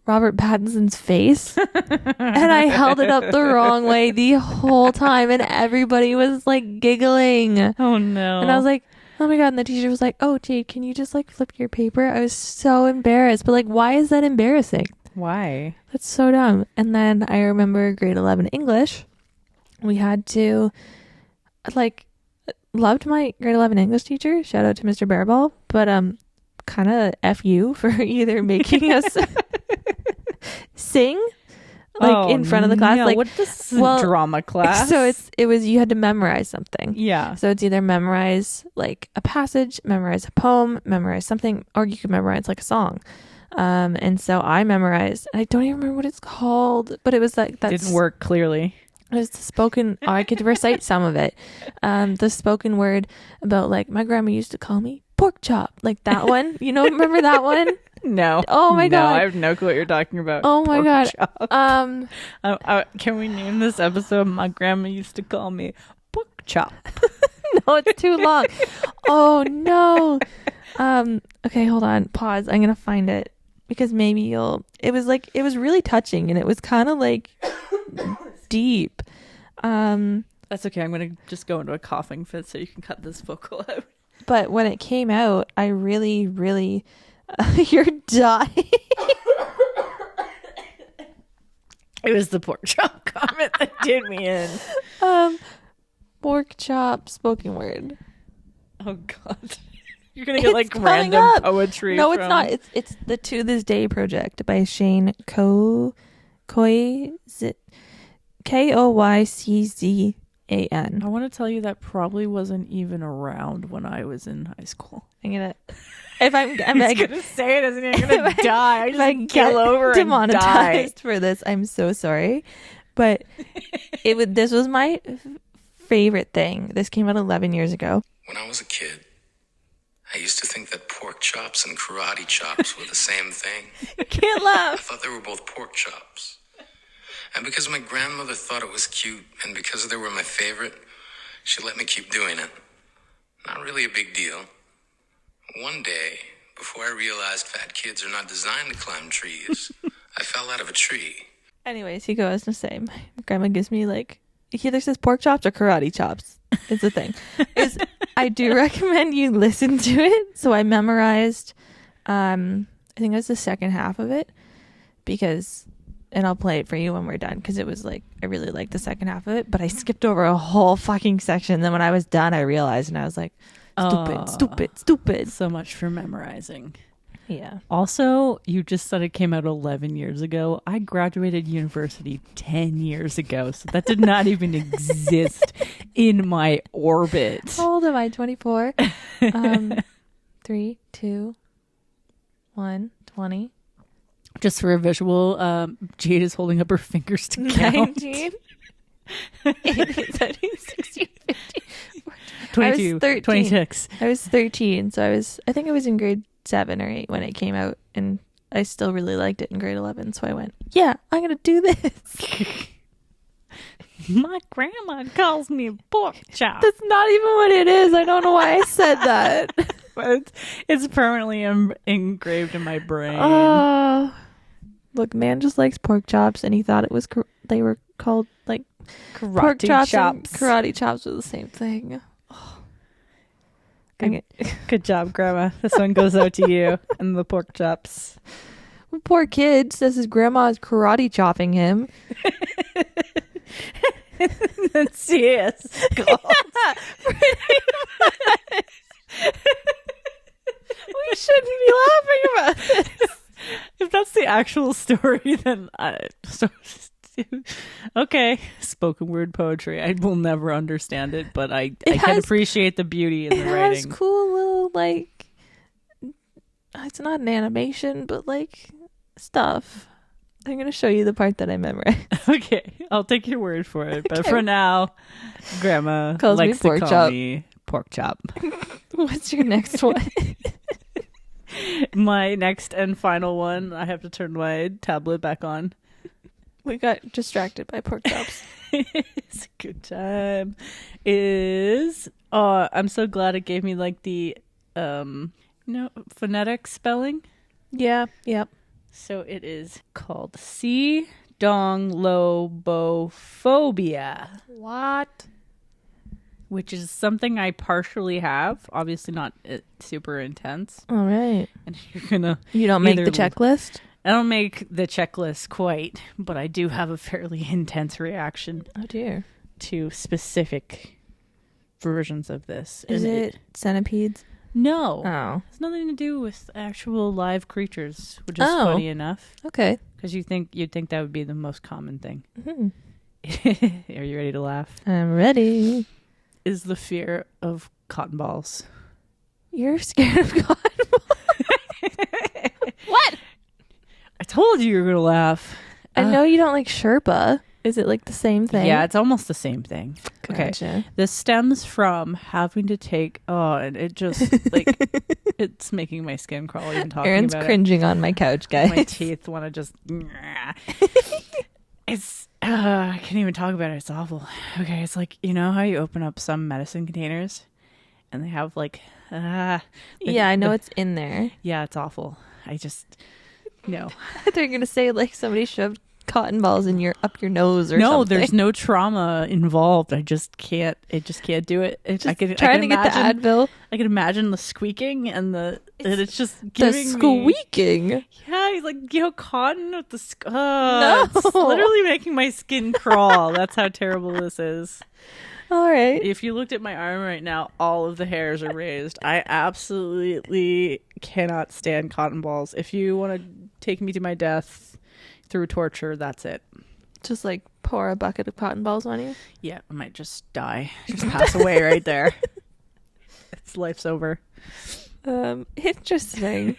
Robert Pattinson's face. And I held it up the wrong way the whole time, and everybody was like giggling. Oh, no. And I was like, oh my God. And the teacher was like, oh, Jade, can you just like flip your paper? I was so embarrassed. But like, why is that embarrassing? Why? That's so dumb. And then I remember grade 11 English. We had to, like, loved my grade 11 English teacher. Shout out to Mr. Bearball. But kind of F you for either making us sing like in front of the class. No, like, what this is a drama class? So it was you had to memorize something. Yeah. So it's either memorize like a passage, memorize a poem, memorize something, or you could memorize like a song. And so I memorized, I don't even remember what it's called, but it was like that didn't work clearly. It was the spoken, I could recite some of it. The spoken word about like my grandma used to call me pork chop, like that one. You know, remember that one? No. Oh my God. I have no clue what you're talking about. Oh my God. Chop. Can we name this episode My Grandma Used to Call Me Pork Chop? No, it's too long. Oh no. Okay, hold on. Pause. I'm gonna find it because maybe it was really touching, and it was kind of like deep. That's okay. I'm gonna just go into a coughing fit so you can cut this vocal out. But when it came out, I really, really you're dying. It was the pork chop comment that did me in. Pork chop spoken word. Oh God. You're gonna get like random poetry. No, it's not. It's the To This Day project by Shane Koyzan. I want to tell you that probably wasn't even around when I was in high school. I'm gonna gonna say it as I'm gonna die. I just kill over demonetized and die. for this. I'm so sorry, but this was my favorite thing. This came out 11 years ago. When I was a kid, I used to think that pork chops and karate chops were the same thing. You can't laugh. I thought they were both pork chops. And because my grandmother thought it was cute, and because they were my favorite, she let me keep doing it. Not really a big deal. One day, before I realized fat kids are not designed to climb trees, I fell out of a tree. Anyways, he goes to say, my grandma gives me like, he either says pork chops or karate chops. It's a thing. I do recommend you listen to it. So I memorized, I think it was the second half of it, and I'll play it for you when we're done, because it was like, I really liked the second half of it, but I skipped over a whole fucking section. Then when I was done, I realized, and I was like, stupid. So much for memorizing. Yeah. Also, you just said it came out 11 years ago. I graduated university 10 years ago, so that did not even exist in my orbit. How old am I? 24. 3, 2, 1, 20. Just for a visual, Jade is holding up her fingers to count. 19. 18, 17, 16, 15. 22, 26. I was 13, so I think I was in grade 7 or 8 when it came out, and I still really liked it in grade 11. So I went, yeah, I'm going to do this. My grandma calls me a pork chop. That's not even what it is. I don't know why I said that. But it's permanently engraved in my brain. Oh, look, man just likes pork chops, and he thought it was they were called like pork chops. And karate chops were the same thing. Oh. Good job, Grandma. This one goes out to you and the pork chops. Poor kid says his grandma is karate chopping him. And CS. We shouldn't be laughing about this. If that's the actual story, then okay. Spoken word poetry. I will never understand it, but I can appreciate the beauty in the writing. It has cool little, like, it's not an animation, but like stuff. I'm going to show you the part that I memorized. Okay, I'll take your word for it. But for now, Grandma calls likes me to call me pork chop. What's your next one? My next and final one, I have to turn my tablet back on. We got distracted by pork chops. It's a good time. I'm so glad it gave me like the phonetic spelling. Yeah, yep. So it is called Phobophobia. What? Which is something I partially have. Obviously not super intense. All right. And you're gonna... You don't make the checklist? I don't make the checklist quite, but I do have a fairly intense reaction. Oh dear. To specific versions of this. Is it centipedes? No. Oh. It's nothing to do with actual live creatures, which is funny enough. Okay. Because you'd think that would be the most common thing. Mm-hmm. Are you ready to laugh? I'm ready. Is the fear of cotton balls. You're scared of cotton balls? What? I told you were going to laugh. I know you don't like Sherpa. Is it like the same thing? Yeah, it's almost the same thing. Gotcha. Okay. This stems from having to take, and it just, like, it's making my skin crawl even talking Erin's about cringing on my couch, guys. My teeth want to just, I can't even talk about it. It's awful. Okay, it's like, you know how you open up some medicine containers and they have like, yeah, I know it's in there. Yeah, it's awful. No. They're going to say like somebody shoved cotton balls in up your nose or something. No, there's no trauma involved. I just can't do it. I can get the Advil. I can imagine the squeaking and it's just giving the squeaking. Yeah, he's like, cotton with the no. It's literally making my skin crawl. That's how terrible this is. All right. If you looked at my arm right now, all of the hairs are raised. I absolutely cannot stand cotton balls. If you want to take me to my death through torture, that's it. Just like pour a bucket of cotton balls on you? Yeah, I might just die. Just pass away right there. Life's over. Interesting.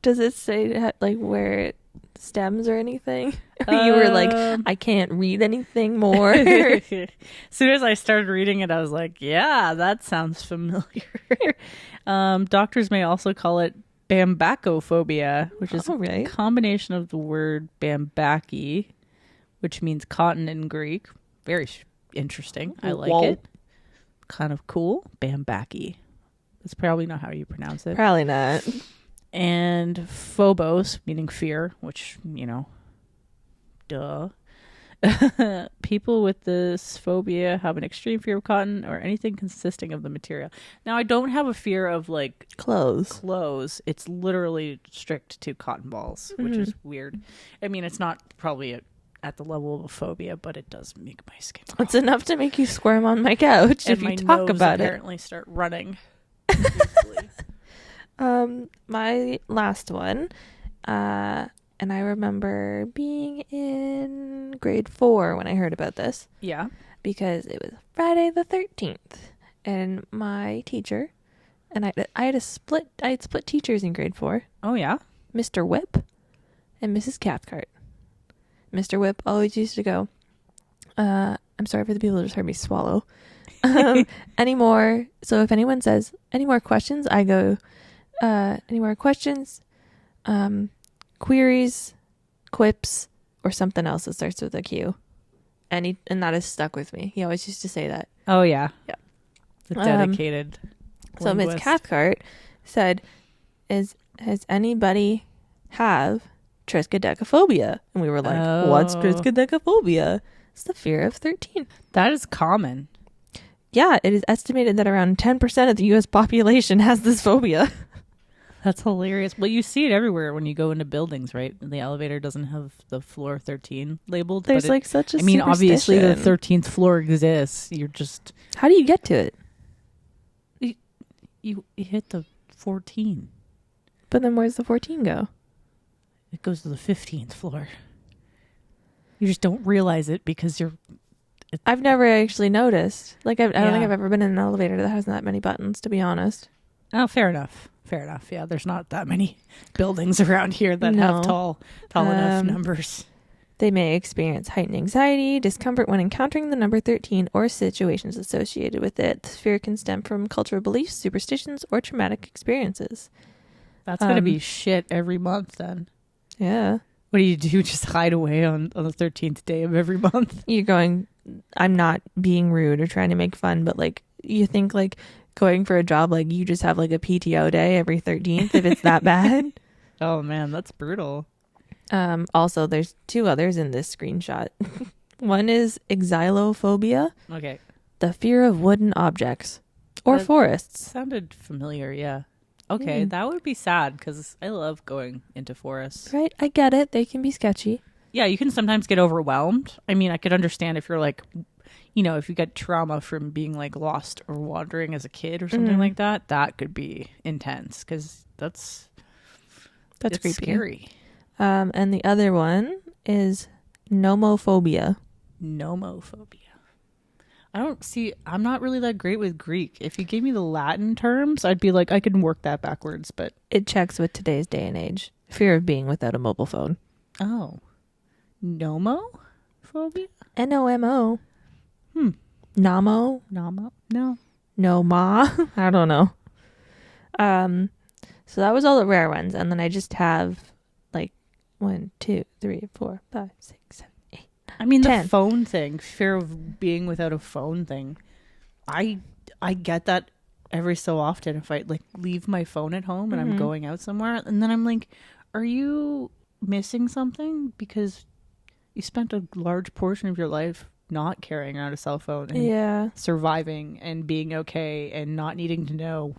Does it say like where it stems or anything? You were like, I can't read anything more. As soon as I started reading it, I was like, yeah, that sounds familiar. Doctors may also call it Phobophobia, which is a combination of the word bambaki, which means cotton in Greek. Very interesting. I like it. Kind of cool. Bambaki. That's probably not how you pronounce it. Probably not. And phobos, meaning fear, which, duh. People with this phobia have an extreme fear of cotton or anything consisting of the material. Now, I don't have a fear of like clothes. It's literally strict to cotton balls, which is weird. I mean, it's not probably at the level of a phobia, but it does make my skin crawl. It's enough to make you squirm on my couch and if you talk about it. Apparently start running. My last one, and I remember being in grade 4 when I heard about this. Yeah. Because it was Friday the 13th, and my teacher, and I had split teachers in grade 4. Oh yeah. Mr. Whip and Mrs. Cathcart. Mr. Whip always used to go, I'm sorry for the people who just heard me swallow. Anymore. So if anyone says any more questions, I go, Any more questions? Queries, quips, or something else that starts with a Q. And that has stuck with me. He always used to say that. Oh, yeah. Yeah. The dedicated So Ms. linguist. Cathcart said, has anybody have triskaidekaphobia? And we were like, what's triskaidekaphobia? It's the fear of 13. That is common. Yeah, it is estimated that around 10% of the U.S. population has this phobia. That's hilarious. Well, you see it everywhere when you go into buildings, right? The elevator doesn't have the floor 13 labeled. There's but like such a I mean, obviously the superstition. 13th floor exists. You're just... How do you get to it? You hit the 14. But then where's the 14 go? It goes to the 15th floor. You just don't realize it because you're... I've never actually noticed. Like, I don't Yeah. think I've ever been in an elevator that has that many buttons, to be honest. Oh, fair enough. Fair enough. Yeah, there's not that many buildings around here that No. have tall enough numbers. They may experience heightened anxiety, discomfort when encountering the number 13 or situations associated with it. This fear can stem from cultural beliefs, superstitions, or traumatic experiences. That's going to be shit every month then. Yeah. What do you do? Just hide away on the 13th day of every month? You're going, I'm not being rude or trying to make fun, but like, you think like going for a job, like you just have like a PTO day every 13th if it's that bad. Oh man, that's brutal. Also, there's two others in this screenshot. One is xylophobia, Okay. the fear of wooden objects or That forests. Sounded familiar, yeah. Okay, that would be sad because I love going into forests. Right? I get it. They can be sketchy. Yeah, you can sometimes get overwhelmed. I mean, I could understand if you're like, you know, if you get trauma from being like lost or wandering as a kid or something like that, that could be intense because that's That's it's creepy. scary. And the other one is nomophobia. Nomophobia. I'm not really that great with Greek. If you gave me the Latin terms, I'd be like, I can work that backwards, but... It checks with today's day and age. Fear of being without a mobile phone. Oh. Nomophobia? Nomo. Hmm. Nomo. No. Noma. I don't know. So that was all the rare ones. And then I just have like 1, 2, 3, 4, 5, 6, 7, 8. I mean, 10. the phone thing, fear of being without a phone thing. I get that every so often if I like leave my phone at home and I'm going out somewhere, and then I'm like, are you missing something because you spent a large portion of your life not carrying around a cell phone and surviving and being okay and not needing to know,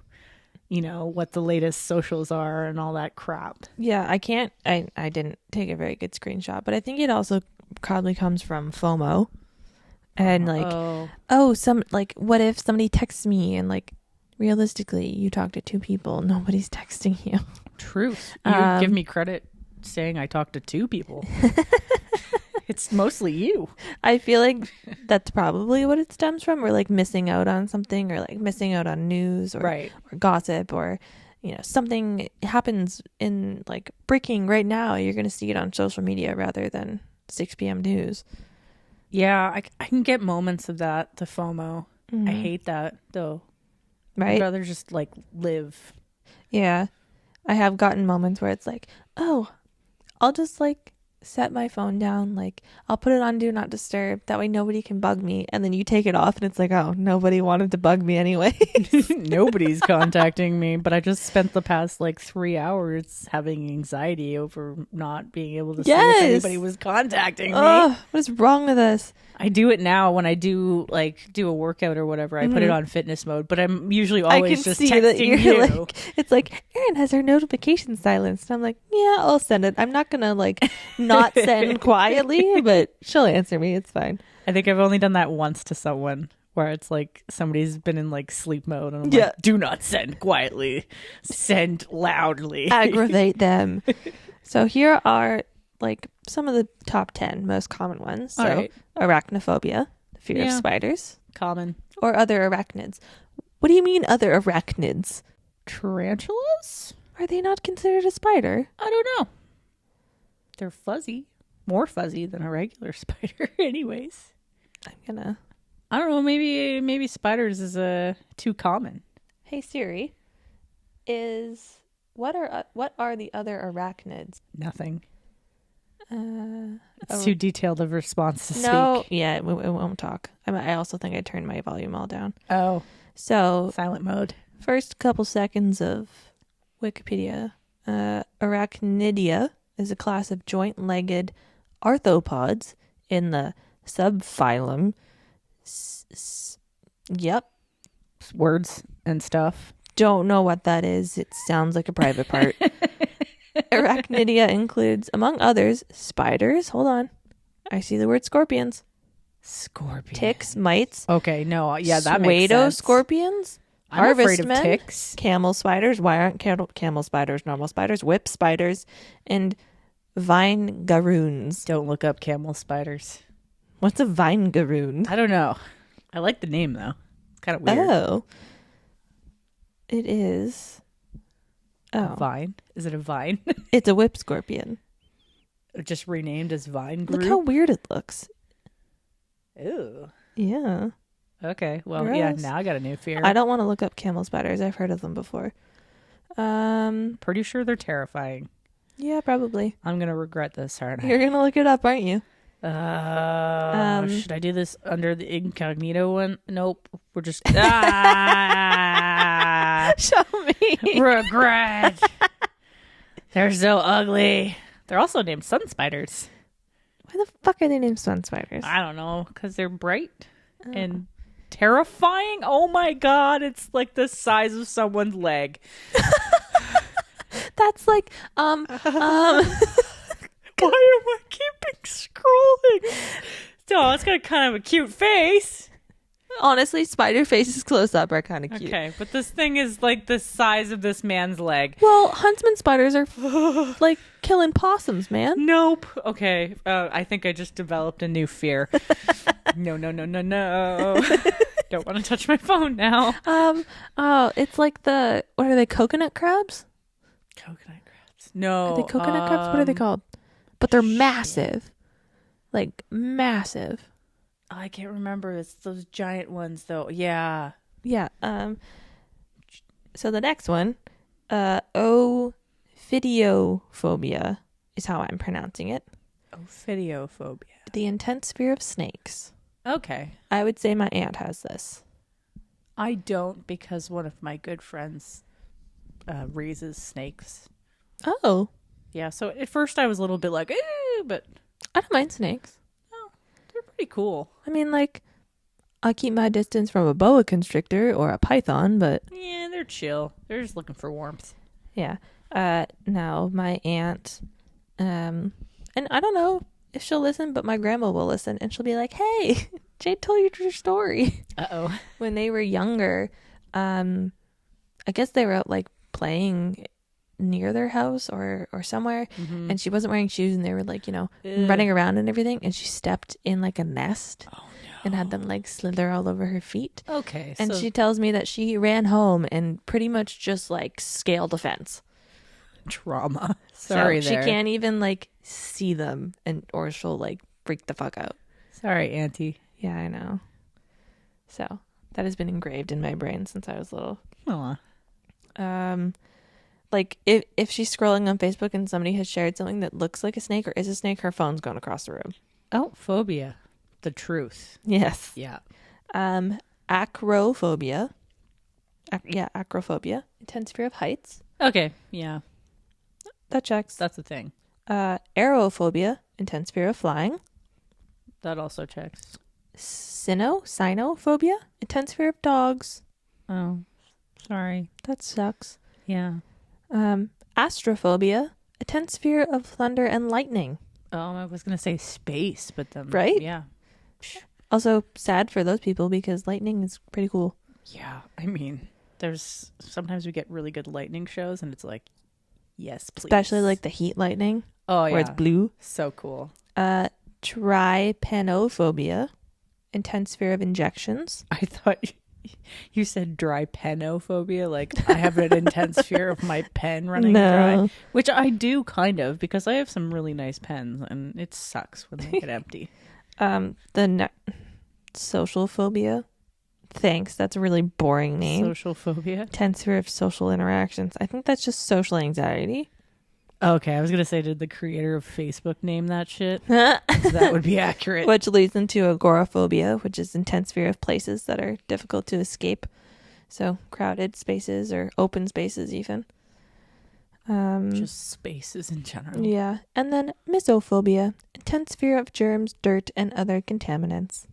you know, what the latest socials are and all that crap. Yeah, I didn't take a very good screenshot, but I think it also probably comes from FOMO. And like, what if somebody texts me and like, realistically, you talk to 2 people, nobody's texting you. Truth. You give me credit saying I talked to 2 people. It's mostly you. I feel like that's probably what it stems from. We're like missing out on something, or like missing out on news or gossip, or, you know, something happens in like breaking right now. You're going to see it on social media rather than 6 p.m. news. Yeah, I can get moments of that, the FOMO. I hate that, though. Right? I'd rather just, like, live. Yeah. I have gotten moments where it's like, oh, I'll just, like, set my phone down. Like, I'll put it on Do Not Disturb. That way nobody can bug me. And then you take it off and it's like, oh, nobody wanted to bug me anyway. Nobody's contacting me, but I just spent the past, like, 3 hours having anxiety over not being able to see if anybody was contacting me. Oh, what is wrong with us? I do it now when I do a workout or whatever. I put it on fitness mode, but I'm usually always just texting that you're you. Like, it's like, Erin has her notification silenced. I'm like, yeah, I'll send it. I'm not gonna like not send quietly, but she'll answer me. It's fine. I think I've only done that once to someone where it's like somebody's been in like sleep mode and I'm like, do not send quietly, send loudly. Aggravate them. So here are like some of the top 10 most common ones. So arachnophobia, the fear of spiders. Common. Or other arachnids. What do you mean other arachnids? Tarantulas? Are they not considered a spider? I don't know. They're fuzzy. More fuzzy than a regular spider anyways. I don't know, maybe spiders is too common. Hey Siri, is what are the other arachnids? Nothing. Uh, It's too detailed of a response to no, speak. yeah, it won't talk. I also think I turned my volume all down. Oh, So silent mode. first couple seconds of Wikipedia. Arachnidia is a class of joint-legged arthropods in the subphylum. Yep. Words and stuff. Don't know what that is. It sounds like a private part. Arachnidia includes, among others, spiders. Hold on. I see the word scorpions. Scorpion. Ticks, mites. Okay, no, yeah, that makes sense. Scorpions. I'm afraid of Harvestmen, ticks. camel spiders. Why aren't camel spiders normal spiders? Whip spiders. And vine garoons. Don't look up camel spiders. What's a vine garoon? I don't know. I like the name, though. It's kind of weird. Oh. It is. Oh. Vine? Is it a vine? It's a whip scorpion. Just renamed as vine group? Look how weird it looks. Ew. Yeah. Okay, well, yeah, Gross. now I got a new fear. I don't want to look up camel spiders. I've heard of them before. Pretty sure they're terrifying. Yeah, probably. I'm going to regret this, aren't I? You're gonna look it up, aren't you? Should I do this under the incognito one? Nope. We're just... Show me. Regret. They're so ugly. They're also named sun spiders. Why the fuck are they named sun spiders? I don't know, because they're bright and terrifying. Oh my god, it's like the size of someone's leg. That's like Why am I keeping scrolling? Oh, it's got kind of a cute face. honestly, spider faces close up are kind of cute. Okay, but this thing is like the size of this man's leg. Well, huntsman spiders are like killing possums, man. Nope. Okay, I think I just developed a new fear. No. Don't want to touch my phone now. Oh, it's like what are they, coconut crabs? Coconut crabs. No. Are they coconut crabs? What are they called? But they're massive. Like, massive. I can't remember. It's those giant ones, though. Yeah. Yeah. So the next one, Ophidiophobia is how I'm pronouncing it. Phobophobia. The intense fear of snakes. Okay. I would say my aunt has this. I don't, because one of my good friends raises snakes. Oh. Yeah, so at first I was a little bit like, but I don't mind snakes. they're pretty cool. I mean, like, I keep my distance from a boa constrictor or a python, but Yeah, they're chill. They're just looking for warmth. yeah. Now my aunt, and I don't know if she'll listen, but my grandma will listen, and she'll be like, "Hey, Jade told you your story." Uh-oh. When they were younger, I guess they were out like playing near their house or somewhere, and she wasn't wearing shoes, and they were like, running around and everything, and she stepped in like a nest and had them like slither all over her feet. Okay. And so she tells me that she ran home and pretty much just like scaled a fence. trauma. Sorry so there. she can't even like see them, or she'll like freak the fuck out. Sorry, Auntie. Yeah, I know. So that has been engraved in my brain since I was little. Aw. Like if she's scrolling on Facebook and somebody has shared something that looks like a snake or is a snake, her phone's going across the room. Oh, phobia. The truth. Yes. Yeah. Acrophobia. Acrophobia. Intense fear of heights. Okay. Yeah. That checks. That's the thing. Aerophobia. Intense fear of flying. That also checks. Cynophobia. Intense fear of dogs. Oh, sorry. That sucks. Yeah. Astrophobia. Intense fear of thunder and lightning. Oh, I was going to say space, but then. Right? Yeah. Also sad for those people because lightning is pretty cool. Yeah. I mean, sometimes we get really good lightning shows and it's like, yes, please. Especially like the heat lightning. Oh, yeah. Where it's blue. So cool. Trypanophobia. Intense fear of injections. I thought you said dry penophobia. Like, I have an intense fear of my pen running dry. Which I do, kind of, because I have some really nice pens, and it sucks when they get empty. The social phobia. Thanks. That's a really boring name. Social phobia. Intense fear of social interactions. I think that's just social anxiety. Okay, I was gonna say, did the creator of Facebook name that shit? That would be accurate. Which leads into agoraphobia, which is intense fear of places that are difficult to escape. So crowded spaces or open spaces even. Just spaces in general. Yeah. And then misophobia, intense fear of germs, dirt, and other contaminants.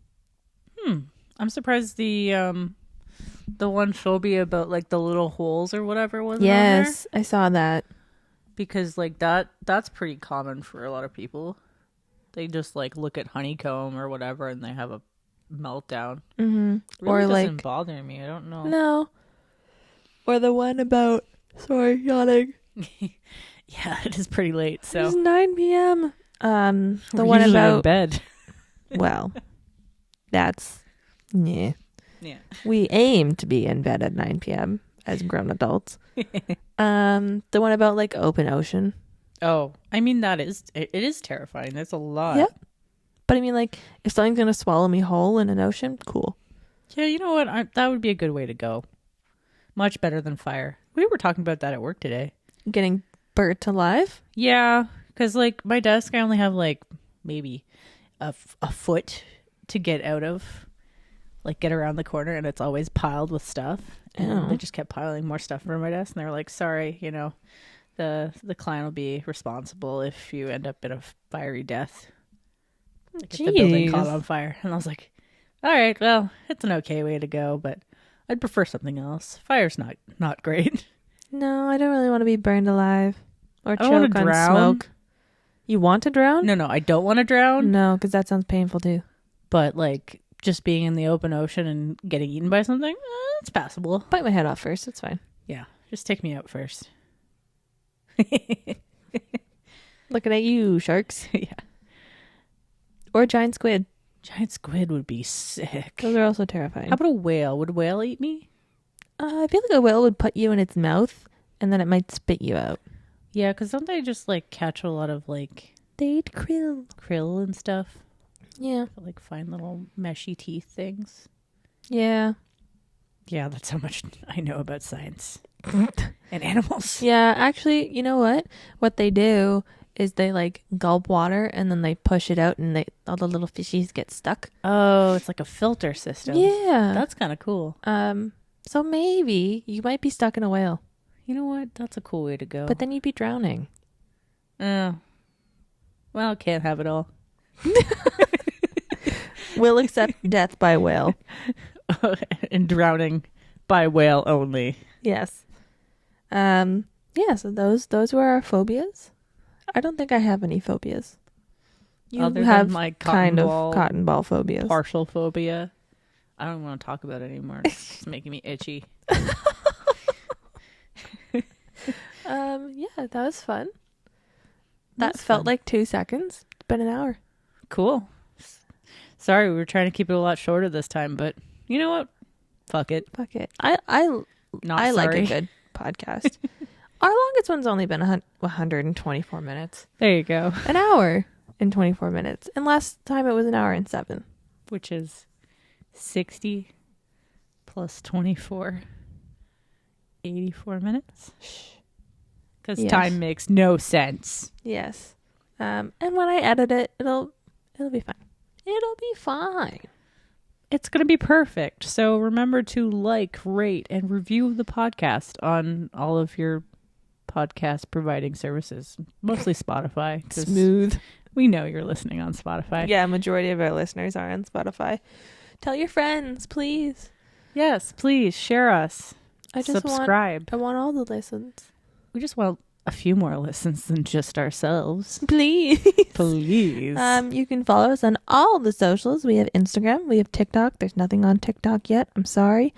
I'm surprised the one phobia about like the little holes or whatever wasn't on there. Yes, I saw that. Because like that's pretty common for a lot of people. They just like look at honeycomb or whatever and they have a meltdown. Mm-hmm. Really or doesn't like bother me. I don't know. no. Or the one about yawning. Yeah, it is pretty late. So It's 9 p.m. The we're one usually in about bed. well, that's yeah. Yeah. We aim to be in bed at 9 p.m. as grown adults. The one about like open ocean. Oh, I mean it is terrifying. That's a lot. Yep. But I mean, like, if something's gonna swallow me whole in an ocean, cool. Yeah, you know what? That would be a good way to go. Much better than fire. We were talking about that at work today. Getting burnt alive. Yeah, because like my desk, I only have like maybe a foot to get out of, like get around the corner, and it's always piled with stuff. And they just kept piling more stuff over my desk, and they were like, "Sorry, you know, the client will be responsible if you end up in a fiery death." Like if the building caught on fire. And I was like, all right, well, it's an okay way to go, but I'd prefer something else. Fire's not great. No, I don't really want to be burned alive or I don't choke on drown. smoke. You want to drown? No, I don't want to drown. No, because that sounds painful too. But like just being in the open ocean and getting eaten by something, it's passable. Bite my head off first. It's fine. Yeah, just take me out first. Looking at you, sharks. Yeah. Or giant squid. Giant squid would be sick. Those are also terrifying. How about a whale? Would a whale eat me? I feel like a whale would put you in its mouth and then it might spit you out. Yeah, because don't they just like catch a lot of like They eat krill. and stuff? Yeah. Like fine little meshy teeth things. Yeah. Yeah, that's how much I know about science and animals. Yeah, actually, you know what? What they do is they like gulp water and then they push it out and all the little fishies get stuck. Oh, it's like a filter system. Yeah. That's kind of cool. So maybe you might be stuck in a whale. You know what? That's a cool way to go. But then you'd be drowning. Well, can't have it all. We'll accept death by whale. And drowning by whale only. Yes. Yeah, so those were our phobias. I don't think I have any phobias. You Other have than my cotton ball phobias. Partial phobia. I don't want to talk about it anymore. It's making me itchy. Yeah, that was fun. That felt like 2 seconds. It's been an hour. Cool. Sorry, we were trying to keep it a lot shorter this time, but you know what? Fuck it. Fuck it. I like a good podcast. Our longest one's only been 124 minutes. There you go. An hour and 24 minutes. And last time it was an hour and 7. Which is 60 plus 24. 84 minutes. Because time makes no sense. Yes. And when I edit it, it'll be fine. It'll be fine. It's going to be perfect. So remember to like, rate, and review the podcast on all of your podcast providing services. Mostly Spotify. Smooth. We know you're listening on Spotify. Yeah, majority of our listeners are on Spotify. Tell your friends, please. Yes, please share us. Subscribe. I want all the listens. We just want a few more listens than just ourselves. Please. Please. You can follow us on all the socials. We have Instagram. We have TikTok. There's nothing on TikTok yet. I'm sorry.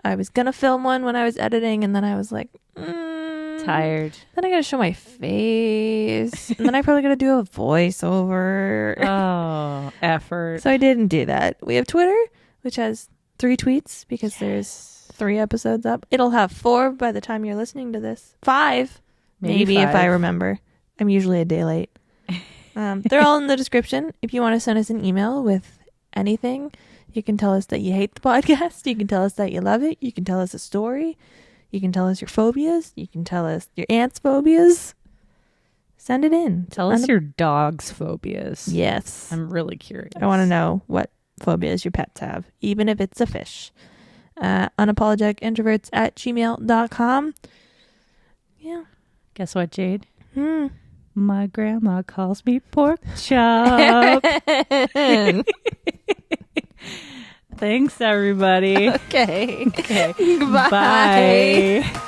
I was going to film one when I was editing, and then I was like, tired. Then I got to show my face. And then I probably got to do a voiceover. Oh, effort. So I didn't do that. We have Twitter, which has 3 tweets because there's 3 episodes up. It'll have 4 by the time you're listening to this. 5. Maybe 5. If I remember. I'm usually a day late. They're all in the description. If you want to send us an email with anything, You can tell us that you hate the podcast. You can tell us that you love it. You can tell us a story. You can tell us your phobias. You can tell us your aunt's phobias. Send it in. Tell us your dog's phobias. Yes. I'm really curious. I want to know what phobias your pets have, even if it's a fish. Unapologetic.introverts@gmail.com. Yeah. Guess what, Jade? My grandma calls me pork chop. Thanks, everybody. Okay. Okay. Goodbye. Bye.